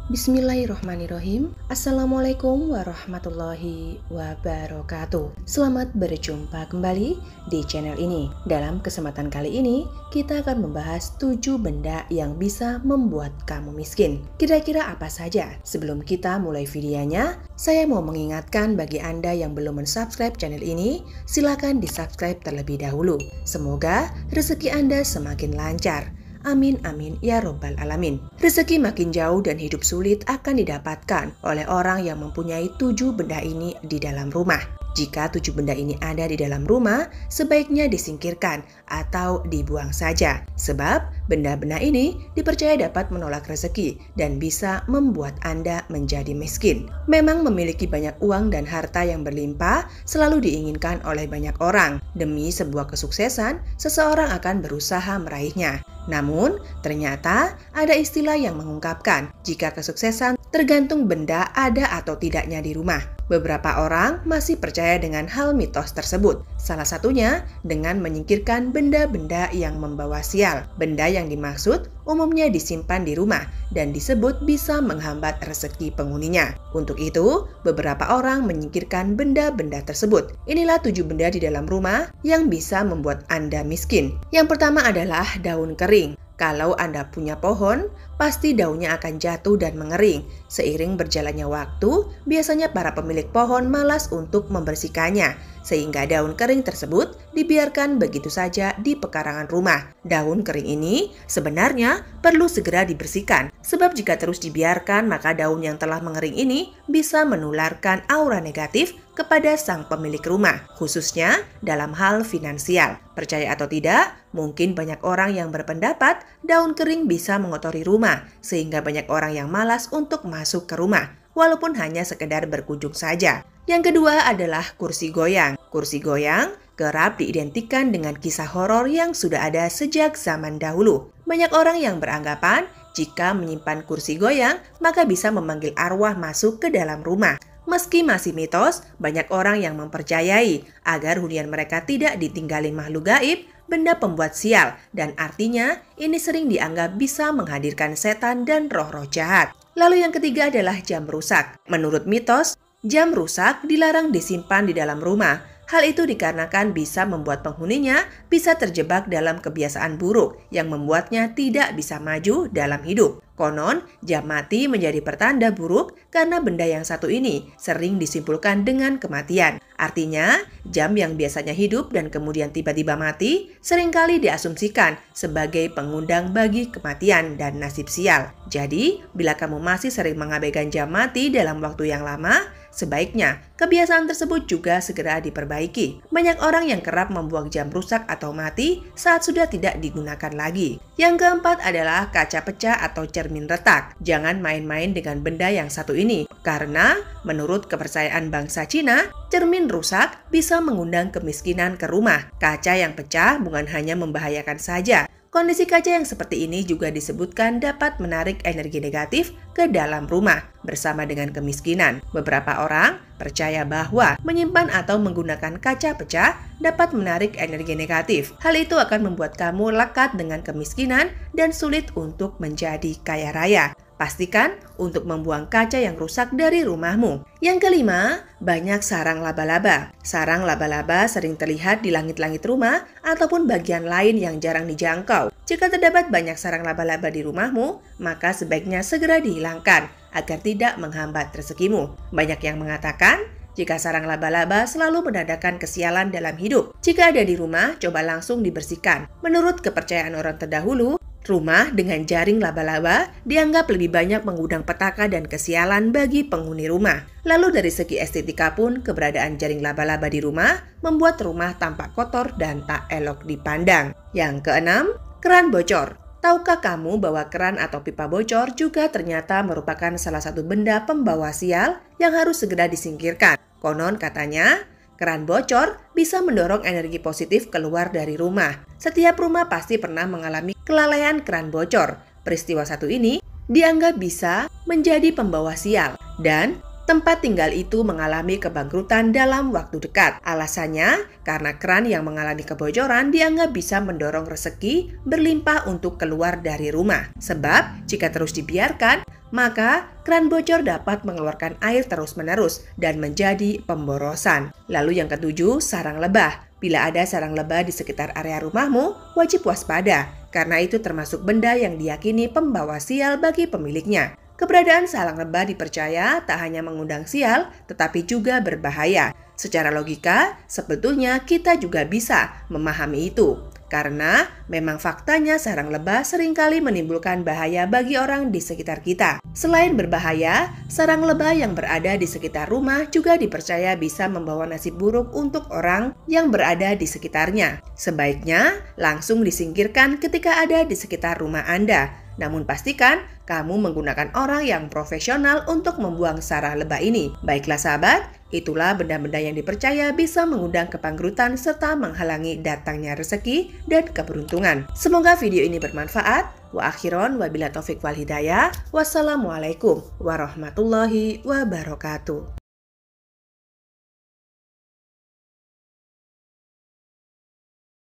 Bismillahirrohmanirrohim. Assalamualaikum warahmatullahi wabarakatuh. Selamat berjumpa kembali di channel ini. Dalam kesempatan kali ini, kita akan membahas 7 benda yang bisa membuat kamu miskin. Kira-kira apa saja? Sebelum kita mulai videonya, saya mau mengingatkan bagi Anda yang belum mensubscribe channel ini, silakan di-subscribe terlebih dahulu. Semoga rezeki Anda semakin lancar. Amin amin ya robbal alamin. Rezeki makin jauh dan hidup sulit akan didapatkan oleh orang yang mempunyai 7 benda ini di dalam rumah. Jika 7 benda ini ada di dalam rumah, sebaiknya disingkirkan atau dibuang saja. Sebab benda-benda ini dipercaya dapat menolak rezeki dan bisa membuat Anda menjadi miskin. Memang memiliki banyak uang dan harta yang berlimpah selalu diinginkan oleh banyak orang. Demi sebuah kesuksesan, seseorang akan berusaha meraihnya. Namun, ternyata ada istilah yang mengungkapkan jika kesuksesan tergantung benda ada atau tidaknya di rumah. Beberapa orang masih percaya dengan hal mitos tersebut. Salah satunya dengan menyingkirkan benda-benda yang membawa sial. Benda yang dimaksud umumnya disimpan di rumah dan disebut bisa menghambat rezeki penghuninya. Untuk itu, beberapa orang menyingkirkan benda-benda tersebut. Inilah 7 benda di dalam rumah yang bisa membuat Anda miskin. Yang pertama adalah daun kering. Kalau Anda punya pohon, pasti daunnya akan jatuh dan mengering. Seiring berjalannya waktu, biasanya para pemilik pohon malas untuk membersihkannya, sehingga daun kering tersebut dibiarkan begitu saja di pekarangan rumah. Daun kering ini sebenarnya perlu segera dibersihkan, sebab jika terus dibiarkan, maka daun yang telah mengering ini bisa menularkan aura negatif kepada sang pemilik rumah, khususnya dalam hal finansial. Percaya atau tidak, mungkin banyak orang yang berpendapat daun kering bisa mengotori rumah, sehingga banyak orang yang malas untuk masuk ke rumah, walaupun hanya sekedar berkunjung saja. Yang kedua adalah kursi goyang. Kursi goyang kerap diidentikan dengan kisah horor yang sudah ada sejak zaman dahulu. Banyak orang yang beranggapan jika menyimpan kursi goyang, maka bisa memanggil arwah masuk ke dalam rumah. Meski masih mitos, banyak orang yang mempercayai agar hunian mereka tidak ditinggali makhluk gaib, benda pembuat sial, dan artinya ini sering dianggap bisa menghadirkan setan dan roh-roh jahat. Lalu yang ketiga adalah jam rusak. Menurut mitos, jam rusak dilarang disimpan di dalam rumah. Hal itu dikarenakan bisa membuat penghuninya bisa terjebak dalam kebiasaan buruk yang membuatnya tidak bisa maju dalam hidup. Konon, jam mati menjadi pertanda buruk karena benda yang satu ini sering disimpulkan dengan kematian. Artinya, jam yang biasanya hidup dan kemudian tiba-tiba mati seringkali diasumsikan sebagai pengundang bagi kematian dan nasib sial. Jadi, bila kamu masih sering mengabaikan jam mati dalam waktu yang lama, sebaiknya kebiasaan tersebut juga segera diperbaiki. Banyak orang yang kerap membuang jam rusak atau mati saat sudah tidak digunakan lagi. Yang keempat adalah kaca pecah atau cermin retak. Jangan main-main dengan benda yang satu ini, karena menurut kepercayaan bangsa Cina, cermin rusak bisa mengundang kemiskinan ke rumah. Kaca yang pecah bukan hanya membahayakan saja, kondisi kaca yang seperti ini juga disebutkan dapat menarik energi negatif ke dalam rumah bersama dengan kemiskinan. Beberapa orang percaya bahwa menyimpan atau menggunakan kaca pecah dapat menarik energi negatif. Hal itu akan membuat kamu lekat dengan kemiskinan dan sulit untuk menjadi kaya raya. Pastikan untuk membuang kaca yang rusak dari rumahmu. Yang kelima, banyak sarang laba-laba. Sarang laba-laba sering terlihat di langit-langit rumah ataupun bagian lain yang jarang dijangkau. Jika terdapat banyak sarang laba-laba di rumahmu, maka sebaiknya segera dihilangkan agar tidak menghambat rezekimu. Banyak yang mengatakan, jika sarang laba-laba selalu menandakan kesialan dalam hidup. Jika ada di rumah, coba langsung dibersihkan. Menurut kepercayaan orang terdahulu, rumah dengan jaring laba-laba dianggap lebih banyak mengundang petaka dan kesialan bagi penghuni rumah. Lalu dari segi estetika pun, keberadaan jaring laba-laba di rumah membuat rumah tampak kotor dan tak elok dipandang. Yang keenam, keran bocor. Tahukah kamu bahwa keran atau pipa bocor juga ternyata merupakan salah satu benda pembawa sial yang harus segera disingkirkan? Konon katanya, keran bocor bisa mendorong energi positif keluar dari rumah. Setiap rumah pasti pernah mengalami kelalaian keran bocor. Peristiwa satu ini dianggap bisa menjadi pembawa sial dan tempat tinggal itu mengalami kebangkrutan dalam waktu dekat. Alasannya, karena keran yang mengalami kebocoran dianggap bisa mendorong rezeki berlimpah untuk keluar dari rumah. Sebab, jika terus dibiarkan, maka keran bocor dapat mengeluarkan air terus-menerus dan menjadi pemborosan. Lalu yang ketujuh, sarang lebah. Bila ada sarang lebah di sekitar area rumahmu, wajib waspada, karena itu termasuk benda yang diyakini pembawa sial bagi pemiliknya. Keberadaan sarang lebah dipercaya tak hanya mengundang sial, tetapi juga berbahaya. Secara logika, sebetulnya kita juga bisa memahami itu. Karena memang faktanya sarang lebah seringkali menimbulkan bahaya bagi orang di sekitar kita. Selain berbahaya, sarang lebah yang berada di sekitar rumah juga dipercaya bisa membawa nasib buruk untuk orang yang berada di sekitarnya. Sebaiknya langsung disingkirkan ketika ada di sekitar rumah Anda. Namun pastikan kamu menggunakan orang yang profesional untuk membuang sarang lebah ini. Baiklah sahabat, itulah benda-benda yang dipercaya bisa mengundang kebangkrutan serta menghalangi datangnya rezeki dan keberuntungan. Semoga video ini bermanfaat. Wa akhiron wabillahi taufiq wal hidayah. Wassalamualaikum warahmatullahi wabarakatuh.